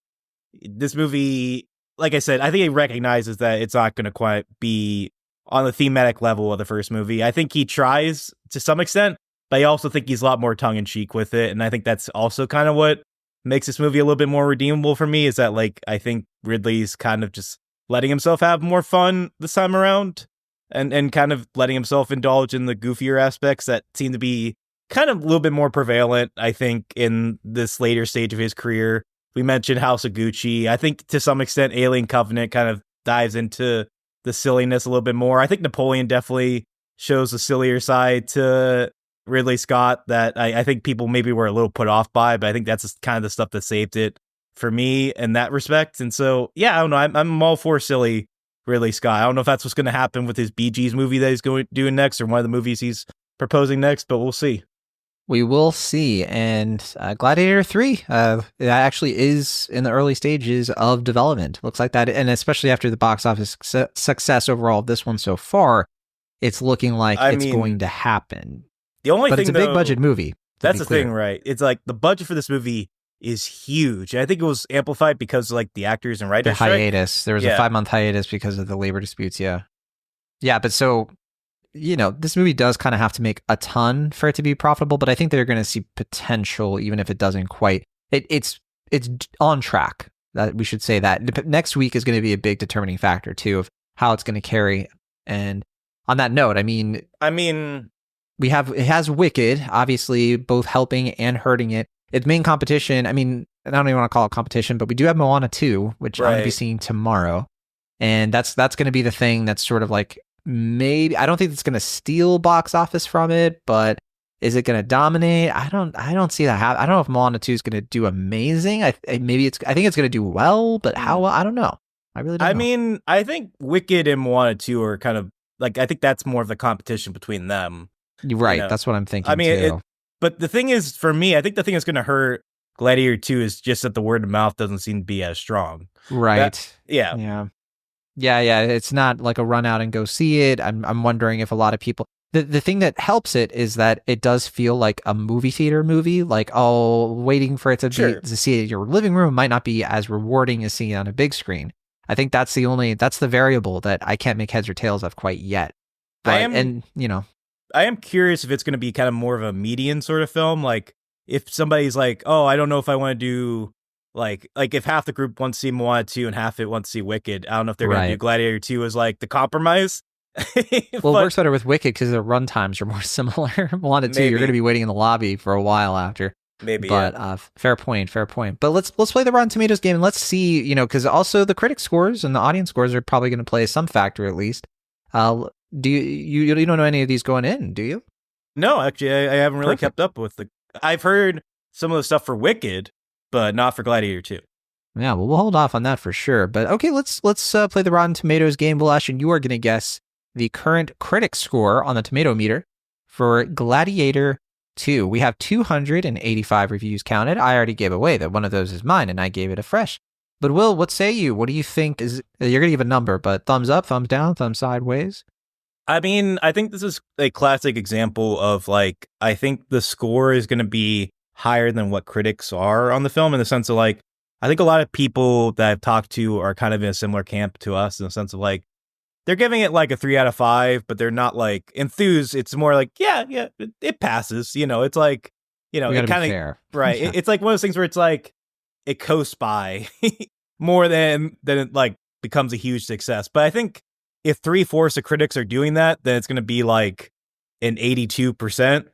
this movie, like I said, I think he recognizes that it's not going to quite be on the thematic level of the first movie. I think he tries to some extent, but I also think he's a lot more tongue-in-cheek with it. And I think that's also kind of what makes this movie a little bit more redeemable for me, is that, like, I think Ridley's kind of just letting himself have more fun this time around and kind of letting himself indulge in the goofier aspects that seem to be kind of a little bit more prevalent, I think, in this later stage of his career. We mentioned House of Gucci. I think to some extent Alien Covenant kind of dives into the silliness a little bit more. I think Napoleon definitely shows the sillier side to Ridley Scott that I think people maybe were a little put off by, but I think that's kind of the stuff that saved it for me in that respect. And so, yeah, I don't know. I'm all for silly Ridley Scott. I don't know if that's what's going to happen with his Bee Gees movie that he's doing next, or one of the movies he's proposing next, but we'll see. We will see. And Gladiator 3 that actually is in the early stages of development. Looks like that. And especially after the box office success overall of this one so far, it's looking like it's going to happen. The only but thing, it's a big budget movie. That's the thing, right? It's like the budget for this movie is huge. And I think it was amplified because of like the actors and writers. The hiatus. There was a 5-month hiatus because of the labor disputes. Yeah. Yeah. But so, this movie does kind of have to make a ton for it to be profitable, but I think they're going to see potential, even if it doesn't quite. It's on track. That we should say that next week is going to be a big determining factor too of how it's going to carry. And on that note, I mean, it has Wicked, obviously both helping and hurting it. Its main competition, I mean, I don't even want to call it competition, but we do have Moana 2, which I'm going to be seeing tomorrow. And that's going to be the thing that's sort of like, maybe, I don't think it's going to steal box office from it, but is it going to dominate? I don't see that happen. I don't know if Moana 2 is going to do amazing. I think it's going to do well, but how well, I don't know. I really don't know. I mean, I think Wicked and Moana 2 are kind of like, I think that's more of the competition between them. You're right. That's what I'm thinking. I mean, too. But the thing is, for me, I think the thing that's going to hurt Gladiator 2 is just that the word of mouth doesn't seem to be as strong. Right. Yeah. It's not like a run out and go see it. I'm wondering if a lot of people. The thing that helps it is that it does feel like a movie theater movie. Like, waiting for it to be to see it in your living room might not be as rewarding as seeing it on a big screen. I think that's the variable that I can't make heads or tails of quite yet. But, I am curious if it's going to be kind of more of a median sort of film. Like if somebody's like, oh, I don't know if I want to do like if half the group wants to see Moana 2 and half it wants to see Wicked. I don't know if they're going to do Gladiator 2 as like the compromise. Well, it works better with Wicked because the run times are more similar. Moana 2, you're going to be waiting in the lobby for a while after. Maybe, but fair point. But let's play the Rotten Tomatoes game and let's see, because also the critic scores and the audience scores are probably going to play some factor at least. Do you don't know any of these going in, do you? No, actually, I haven't really kept up with I've heard some of the stuff for Wicked, but not for Gladiator 2. Yeah, well, we'll hold off on that for sure. But okay, let's play the Rotten Tomatoes game. Will Ashton, you are going to guess the current critic score on the tomato meter for Gladiator 2. We have 285 reviews counted. I already gave away that one of those is mine, and I gave it a fresh. But Will, what say you? What do you think? You're going to give a number, but thumbs up, thumbs down, thumbs sideways? I mean, I think this is a classic example of like, I think the score is going to be higher than what critics are on the film, in the sense of like, I think a lot of people that I've talked to are kind of in a similar camp to us, in the sense of like, they're giving it like a 3 out of 5, but they're not like enthused. It's more like, it passes. It's like, it kind of, right. It's like one of those things where it's like, it coasts by more than it like becomes a huge success. But I think if 3/4 of critics are doing that, then it's going to be like an 82%,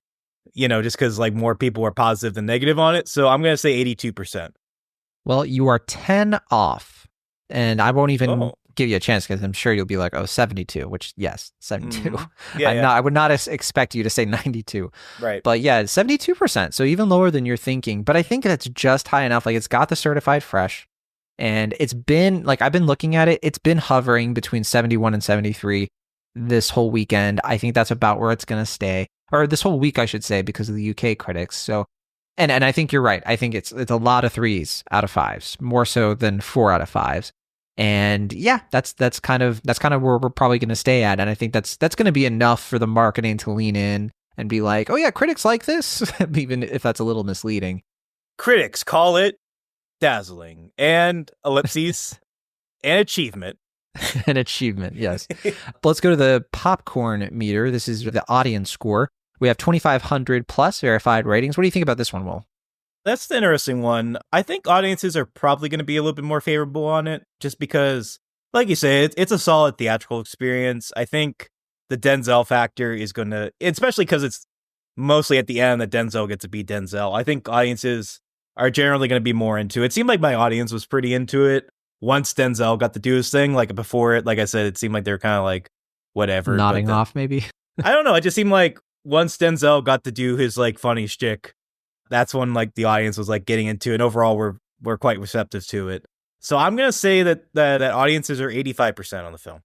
just because like more people are positive than negative on it. So I'm going to say 82%. Well, you are 10 off, and I won't even give you a chance because I'm sure you'll be like, 72, which yes, 72. I would not expect you to say 92. Right. But yeah, 72%. So even lower than you're thinking. But I think that's just high enough. Like it's got the certified fresh. And it's been, like, I've been looking at it, it's been hovering between 71 and 73 this whole weekend. I think that's about where it's going to stay. Or this whole week, I should say, because of the UK critics. So, and I think you're right. I think it's a lot of 3s out of 5s, more so than 4 out of 5s. And yeah, that's kind of where we're probably going to stay at. And I think that's going to be enough for the marketing to lean in and be like, oh yeah, critics like this, even if that's a little misleading. Critics call it dazzling and ellipses and achievement. An achievement, yes. Let's go to the popcorn meter. This is the audience score. We have 2,500 plus verified ratings. What do you think about this one, Will? That's the interesting one. I think audiences are probably going to be a little bit more favorable on it, just because, like you say, it's a solid theatrical experience. I think the Denzel factor is going to, especially because it's mostly at the end that Denzel gets to be Denzel. I think audiences are generally going to be more into it. It seemed like my audience was pretty into it once Denzel got to do his thing. Like before it, like I said, it seemed like they were kind of like whatever. Nodding off maybe. I don't know. It just seemed like once Denzel got to do his like funny shtick, that's when like the audience was like getting into it. And overall, we're quite receptive to it. So I'm going to say that audiences are 85% on the film.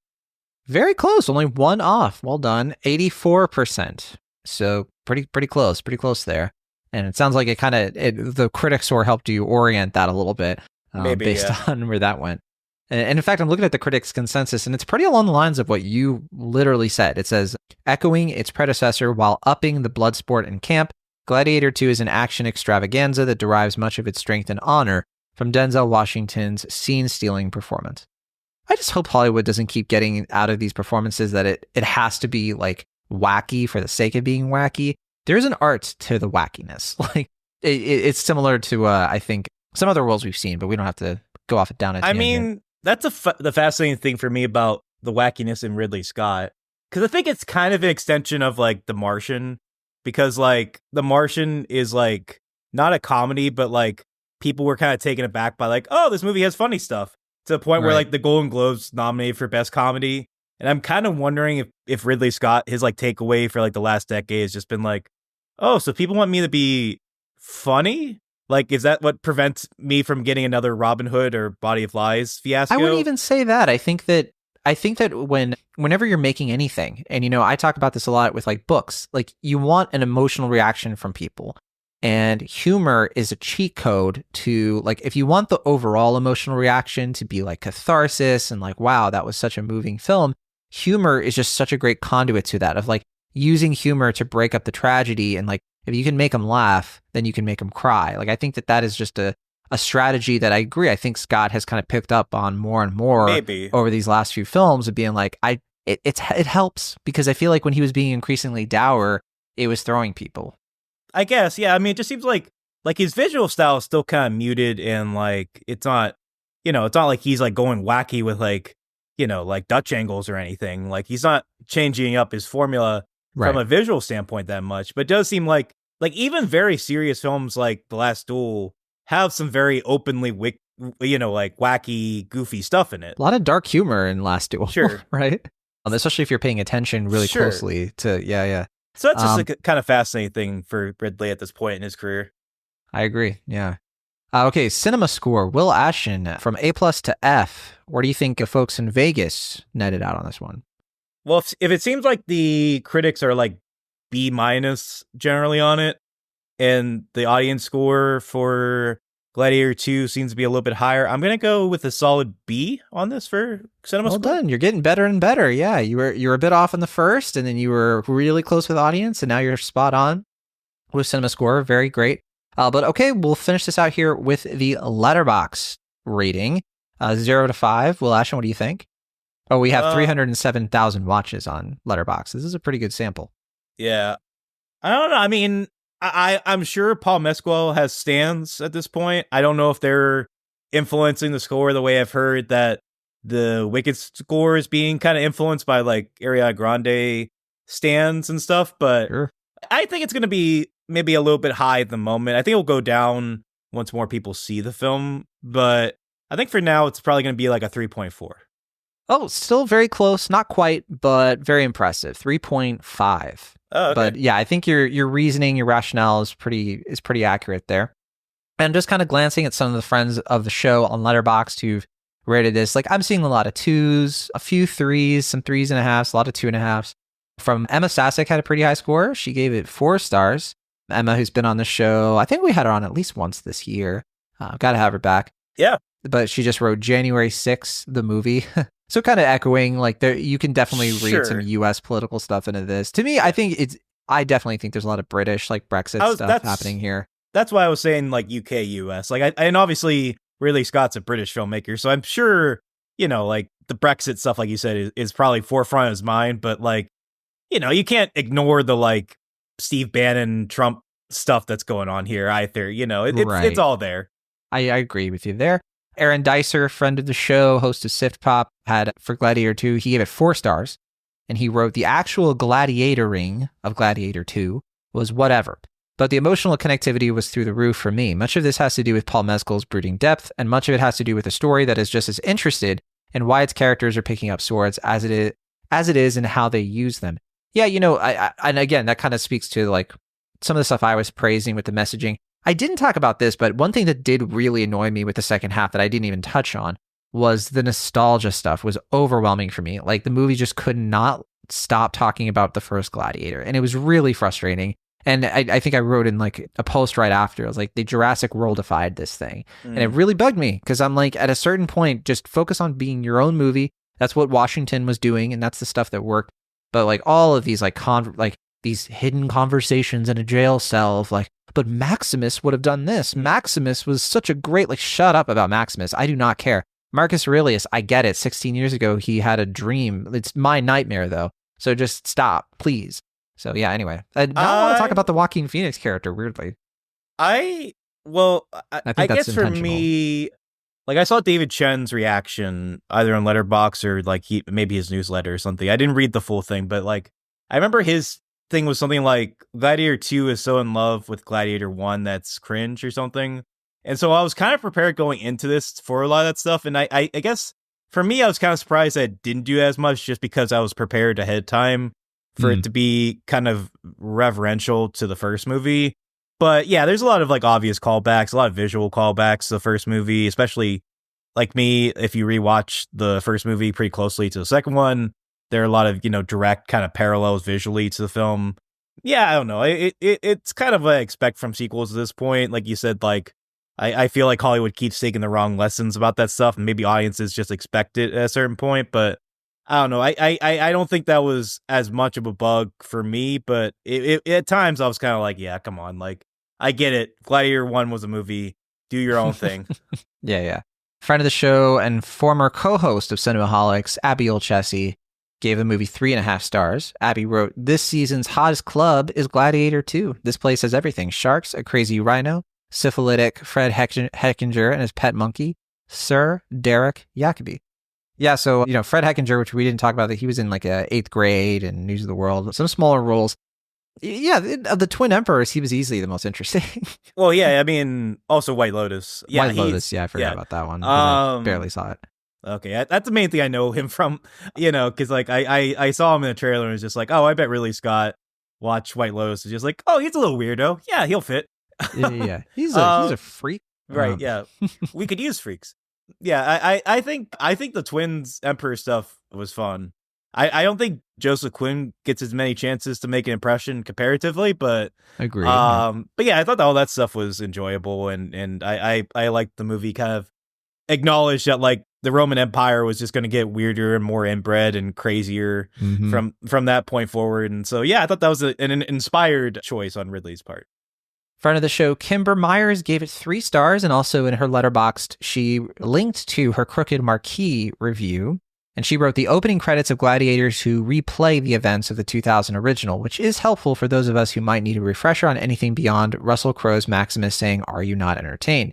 Very close. Only one off. Well done. 84%. So pretty close there. And it sounds like the critic score helped you orient that a little bit based on where that went. And in fact, I'm looking at the critics' consensus, and it's pretty along the lines of what you literally said. It says, echoing its predecessor while upping the blood sport and camp, Gladiator II is an action extravaganza that derives much of its strength and honor from Denzel Washington's scene-stealing performance. I just hope Hollywood doesn't keep getting out of these performances that it has to be like wacky for the sake of being wacky. There's an art to the wackiness. Like it's similar to I think some other roles we've seen, but we don't have to go off down a tangent. I mean, that's the fascinating thing for me about the wackiness in Ridley Scott, because I think it's kind of an extension of like The Martian, because like The Martian is like not a comedy, but like people were kind of taken aback by like, oh, this movie has funny stuff, to the point where like the Golden Globes nominated for Best Comedy. And I'm kind of wondering if Ridley Scott, his like takeaway for like the last decade has just been like, oh, so people want me to be funny? Like, is that what prevents me from getting another Robin Hood or Body of Lies fiasco? I wouldn't even say that. I think that whenever you're making anything, and I talk about this a lot with like books, like you want an emotional reaction from people. And humor is a cheat code to, like, if you want the overall emotional reaction to be like catharsis and like, wow, that was such a moving film, humor is just such a great conduit to that, of like using humor to break up the tragedy. And like, if you can make them laugh, then you can make them cry. Like, I think that is just a strategy that I agree. I think Scott has kind of picked up on more and more over these last few films, of being like, it helps, because I feel like when he was being increasingly dour, it was throwing people. I guess, yeah. I mean, it just seems like his visual style is still kind of muted, and like it's not like he's like going wacky with like, like Dutch angles or anything. Like he's not changing up his formula from a visual standpoint that much. But it does seem like even very serious films like The Last Duel have some very openly like wacky, goofy stuff in it. A lot of dark humor in Last Duel. Sure. Right? Especially if you're paying attention really closely to, yeah. So that's just a kind of fascinating thing for Ridley at this point in his career. I agree. Yeah. Okay. Cinema score. Will Ashton, from A+ to F. Where do you think folks in Vegas netted out on this one? Well, if it seems like the critics are like B- generally on it, and the audience score for Gladiator 2 seems to be a little bit higher, I'm going to go with a solid B on this for cinema score. Well done. You're getting better and better. Yeah, you were a bit off in the first, and then you were really close with audience, and now you're spot on with cinema score. Very great. But okay, we'll finish this out here with the Letterboxd rating. 0 to 5. Will Ashton, what do you think? Oh, we have 307,000 watches on Letterboxd. This is a pretty good sample. Yeah. I don't know. I mean, I'm sure Paul Mescal has stands at this point. I don't know if they're influencing the score the way I've heard that the Wicked score is being kind of influenced by like Ariana Grande stands and stuff, but sure. I think it's going to be maybe a little bit high at the moment. I think it'll go down once more people see the film, but I think for now it's probably going to be like a 3.4. Oh, still very close. Not quite, but very impressive. 3.5. Oh, okay. But yeah, I think your reasoning, your rationale is pretty accurate there. And just kind of glancing at some of the friends of the show on Letterboxd who've rated this, like I'm seeing a lot of 2s, a few 3s, some 3.5s, a lot of 2.5s. From Emma Sasek had a pretty high score. She gave it 4 stars. Emma, who's been on the show, I think we had her on at least once this year. Got to have her back. Yeah. But she just wrote January 6th, the movie. So kind of echoing, like you can definitely read some U.S. political stuff into this. To me, I definitely think there's a lot of British, like Brexit stuff happening here. That's why I was saying like UK, US. Like, and obviously Ridley Scott's a British filmmaker, so I'm sure, like the Brexit stuff, like you said, is probably forefront of his mind. But like, you can't ignore the like Steve Bannon, Trump stuff that's going on here either. It's all there. I agree with you there. Aaron Dicer, friend of the show, host of Sift Pop, had for Gladiator 2, he gave it 4 stars, and he wrote the actual gladiatoring of Gladiator 2 was whatever, but the emotional connectivity was through the roof for me. Much of this has to do with Paul Mescal's brooding depth, and much of it has to do with a story that is just as interested in why its characters are picking up swords as it is and how they use them. Yeah, and again, that kind of speaks to like some of the stuff I was praising with the messaging. I didn't talk about this, but one thing that did really annoy me with the second half that I didn't even touch on was the nostalgia stuff was overwhelming for me. Like the movie just could not stop talking about the first Gladiator, and it was really frustrating. And I think I wrote in like a post right after, I was like, they Jurassic Worldified this thing. And it really bugged me because I'm like, at a certain point, just focus on being your own movie. That's what Washington was doing, and that's the stuff that worked. But like all of these like these hidden conversations in a jail cell of like, but Maximus would have done this. Maximus was such a great, like, shut up about Maximus. I do not care. Marcus Aurelius, I get it. 16 years ago, he had a dream. It's my nightmare, though. So just stop, please. So yeah, anyway. I want to talk about the Joaquin Phoenix character, weirdly. I guess for me, like I saw David Chen's reaction either on Letterboxd or like maybe his newsletter or something. I didn't read the full thing, but like I remember his thing was something like Gladiator 2 is so in love with Gladiator 1 that's cringe or something. And so I was kind of prepared going into this for a lot of that stuff. And I guess for me, I was kind of surprised that it didn't do as much just because I was prepared ahead of time for it to be kind of reverential to the first movie. But yeah, there's a lot of like obvious callbacks, a lot of visual callbacks to the first movie, especially like me, if you rewatch the first movie pretty closely to the second one, there are a lot of, direct kind of parallels visually to the film. Yeah, I don't know. It's kind of what I expect from sequels at this point. Like you said, like, I feel like Hollywood keeps taking the wrong lessons about that stuff, and maybe audiences just expect it at a certain point. But I don't know. I don't think that was as much of a bug for me, but it at times I was kind of like, yeah, come on. Like, I get it. Gladiator 1 was a movie. Do your own thing. Yeah. Friend of the show and former co-host of Cinemaholics, Abby Olchesi, gave the movie 3.5 stars. Abby wrote, "This season's hottest club is Gladiator II. This place has everything. Sharks, a crazy rhino, syphilitic Fred Hechinger and his pet monkey, Sir Derek Jacobi." Yeah, so, Fred Hechinger, which we didn't talk about, that he was in like 8th grade and News of the World, some smaller roles. Yeah, of the Twin Emperors, he was easily the most interesting. Well, yeah, I mean, also White Lotus. Yeah, White Lotus, I forgot about that one. I barely saw it. Okay, that's the main thing I know him from, because like I saw him in the trailer and was just like, oh, I bet Ridley Scott watched White Lotus. It's just like, oh, he's a little weirdo. Yeah, he'll fit. Yeah. He's a freak. Right, yeah. We could use freaks. Yeah, I think the Twins Emperor stuff was fun. I don't think Joseph Quinn gets as many chances to make an impression comparatively, but agreed. But yeah, I thought all that stuff was enjoyable, and I liked the movie kind of acknowledged that like the Roman Empire was just going to get weirder and more inbred and crazier from that point forward. And so yeah, I thought that was an inspired choice on Ridley's part. Friend of the show, Kimber Myers, gave it 3 stars, and also in her Letterboxd, she linked to her Crooked Marquee review. And she wrote, "The opening credits of Gladiators who replay the events of the 2000 original, which is helpful for those of us who might need a refresher on anything beyond Russell Crowe's Maximus saying, 'Are you not entertained?'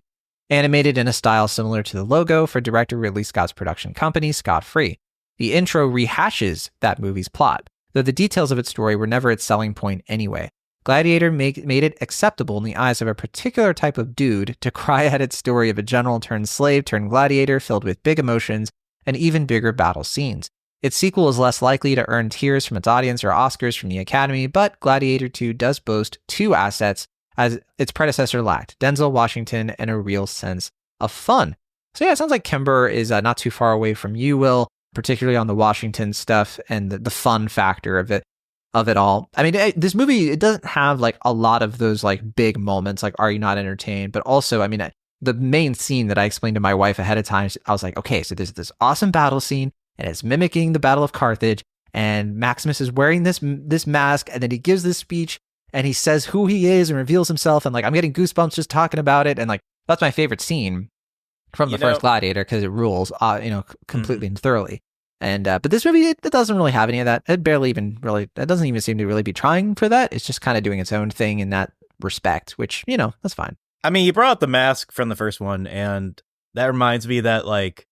Animated in a style similar to the logo for director Ridley Scott's production company, Scott Free. The intro rehashes that movie's plot, though the details of its story were never its selling point anyway. Gladiator made it acceptable in the eyes of a particular type of dude to cry at its story of a general turned slave turned gladiator filled with big emotions and even bigger battle scenes. Its sequel is less likely to earn tears from its audience or Oscars from the Academy, but Gladiator 2 does boast 2 assets as its predecessor lacked: Denzel Washington and a real sense of fun." So yeah, it sounds like Kimber is not too far away from you, Will, particularly on the Washington stuff and the fun factor of it all. I mean, this movie, it doesn't have like a lot of those like big moments, like "Are you not entertained?" But also, I mean, the main scene that I explained to my wife ahead of time, I was like, okay, so there's this awesome battle scene, and it's mimicking the Battle of Carthage, and Maximus is wearing this mask, and then he gives this speech, and he says who he is and reveals himself, and like I'm getting goosebumps just talking about it, and like that's my favorite scene from the first Gladiator because it rules, completely and thoroughly. And but this movie, it doesn't really have any of that. It doesn't even seem to really be trying for that. It's just kind of doing its own thing in that respect, which that's fine. I mean, you brought up the mask from the first one, and that reminds me that, like,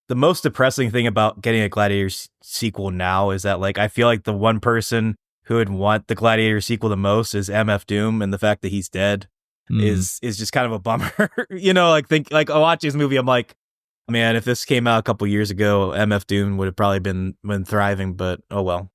the most depressing thing about getting a Gladiator sequel now is that, like, I feel like the one person who would want the Gladiator sequel the most is MF Doom, and the fact that he's dead is just kind of a bummer. I watch this movie, I'm like, man, if this came out a couple years ago, MF Doom would have probably been thriving, but oh well.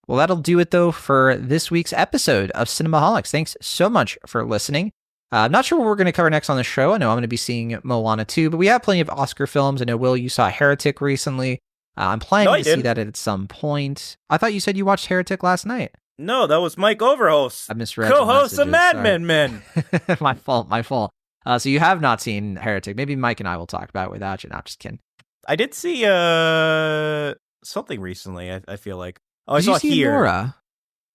Well, that'll do it, though, for this week's episode of Cinemaholics. Thanks so much for listening. I'm not sure what we're going to cover next on the show. I know I'm going to be seeing Moana 2, but we have plenty of Oscar films. I know, Will, you saw Heretic recently. I'm planning to see that at some point. I thought you said you watched Heretic last night. No, that was Mike Overhost. I misread. Co-host of Mad Men. My fault. So you have not seen Heretic. Maybe Mike and I will talk about it without you. No, just kidding. I did see something recently, I feel like. Oh, I saw Here. Nora?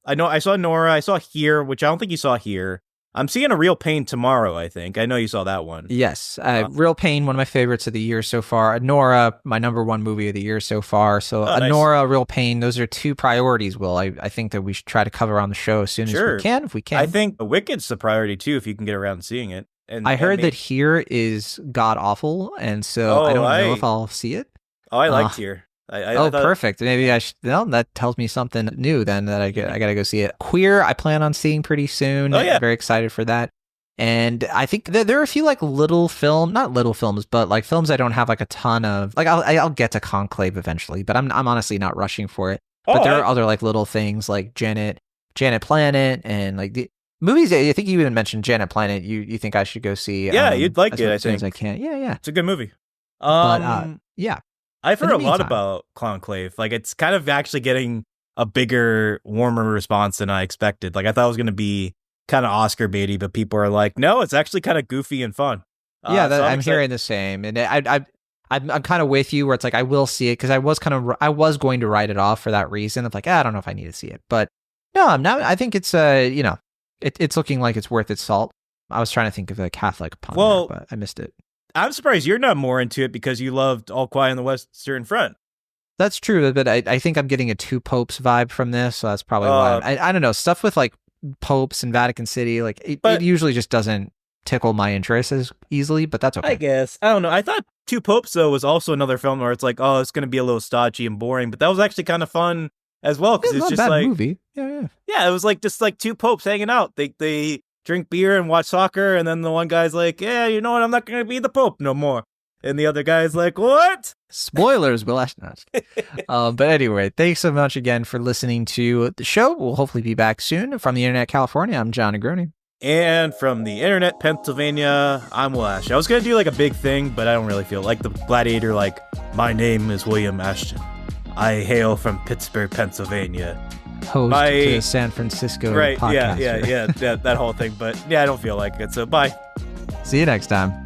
I know, I saw Nora. I saw Here, which I don't think you saw Here. I'm seeing A Real Pain tomorrow, I think. I know you saw that one. Yes. Real Pain, one of my favorites of the year so far. Nora, my number one movie of the year so far. So nice. Nora, Real Pain, those are two priorities, Will. I think that we should try to cover on the show as soon as we can, if we can. I think Wicked's a priority, too, if you can get around to seeing it. And I heard that Here is god-awful, and so I don't know if I'll see it. Oh, I liked Here. I thought... perfect. Maybe I should. No, that tells me something new then that I got to go see it. Queer, I plan on seeing pretty soon. Oh, yeah. I'm very excited for that. And I think there are a few like not little films, but like films I don't have like a ton of. Like I'll get to Conclave eventually, but I'm honestly not rushing for it. But there are other like little things like Janet Planet, and like the movies. I think you even mentioned Janet Planet. You think I should go see? Yeah, you'd like it. I as soon think as I can. Yeah, it's a good movie. Yeah. I've heard a lot about Conclave. Like, it's kind of actually getting a bigger, warmer response than I expected. Like, I thought it was going to be kind of Oscar baity, but people are like, no, it's actually kind of goofy and fun. Yeah, I'm hearing the same, and I'm kind of with you where it's like I will see it because I was going to write it off for that reason of like I don't know if I need to see it, but no, I'm not. I think it's it's looking like it's worth its salt. I was trying to think of a Catholic pun, but I missed it. I'm surprised you're not more into it because you loved All Quiet on the Western Front. That's true, but I think I'm getting a two popes vibe from this, so that's probably why. I don't know, stuff with like popes and Vatican City, like it usually just doesn't tickle my interest as easily, but that's okay. I guess. I don't know. I thought Two Popes, though, was also another film where it's like, oh, it's going to be a little stodgy and boring, but that was actually kind of fun as well because it's just not a bad like movie. Yeah. Yeah, it was like just like two popes hanging out. They drink beer and watch soccer, and then the one guy's like, yeah, you know what, I'm not going to be the Pope no more. And the other guy's like, what? Spoilers, Will Ashton. But anyway, thanks so much again for listening to the show. We'll hopefully be back soon. From the Internet California, I'm John Negroni. And from the Internet Pennsylvania, I'm Will Ashton. I was going to do like a big thing, but I don't really feel like the Gladiator, like, my name is William Ashton. I hail from Pittsburgh, Pennsylvania. Host to San Francisco podcast. Yeah, that whole thing. But yeah, I don't feel like it. So bye. See you next time.